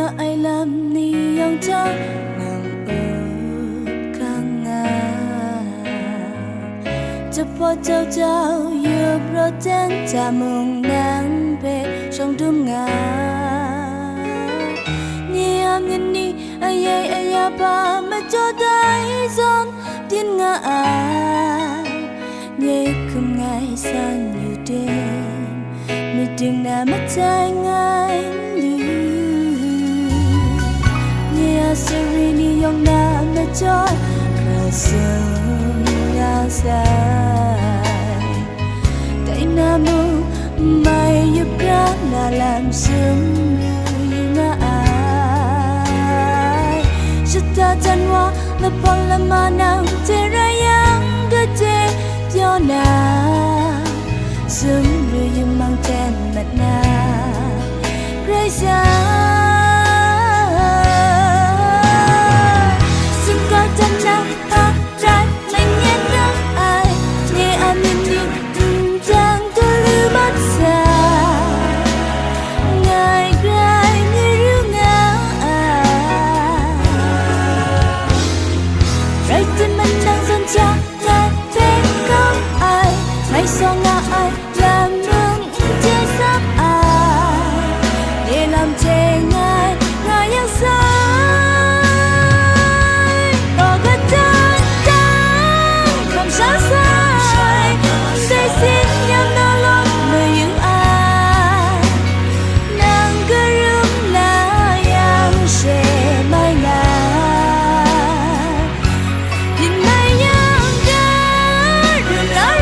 na ai làm ni yang cha ngang kang ngaจะพอเจ้าอยู่เพราะเจ้าจะมุ่งนั้นไปช่องดุมงาเนี่ยมินนี่อายอายาบามาจอได้ซอนดินงาเนี่ยคุมง่ายสั่งอยู่เดิมไม่ดึงน้ามาใจง่ายลืมเนี่ยสิรินิยงน้ามาจอดกระสุนยาวสายแต่น้ามูไม่ยุบรักน่าลำซึมอยู่ง่ายชะตาจันว่าละพอละมานังเจรยังก็เจเดียวนาซึมหรือยังมังแจนมัดนาไรสาซึ่งก็จะนับพักใจไม่เงียบนักอายเนี่ยอามินยิ่งจังก็ลืมมัดสาง่ายไกลไม่รู้งาไรที่มันนั่งสนใจเทของอายไม่ส่งอาอายlàm nương che sắp ai để làm chê ngài ngài yang sai bỏ gật chân chân không sáng sai để xin nhắm nó lắm người những ai nàng cứ rung là yang chê mai ngài nhìn mai yang đã rung lá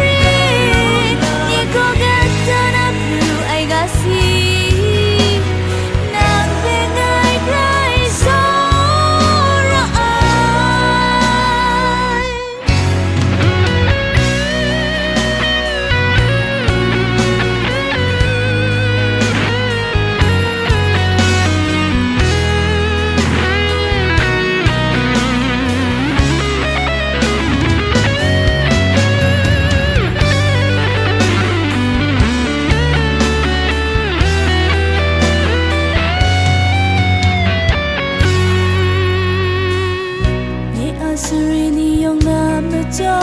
cho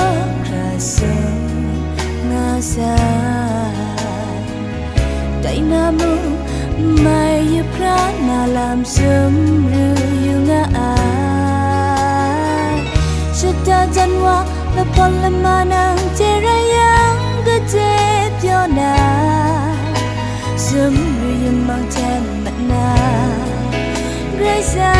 ra sông nga dài tại nam mô mai yêu pra na làm sớm rư yêu nga ai cho ta chân hoa là con là mà nàng chê ra yang cứ chê cho na sớm rư yêu mang chen mặt na rai xa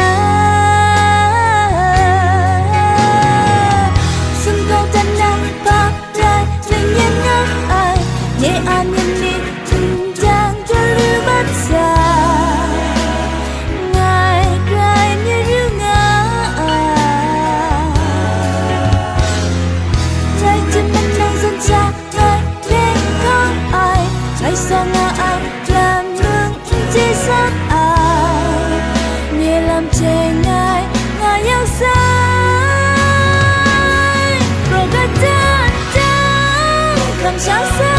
nhẹ an nhân đi từng trang cho lưu bất xa ngài cài như ru ngã trái tim mình đang dần xa ngài đến không ai ngày sau ngã ai làm nương chỉ sát ai nhẹ làm chê ngài ngài yêu sai rồi gạt chân chân không sao xa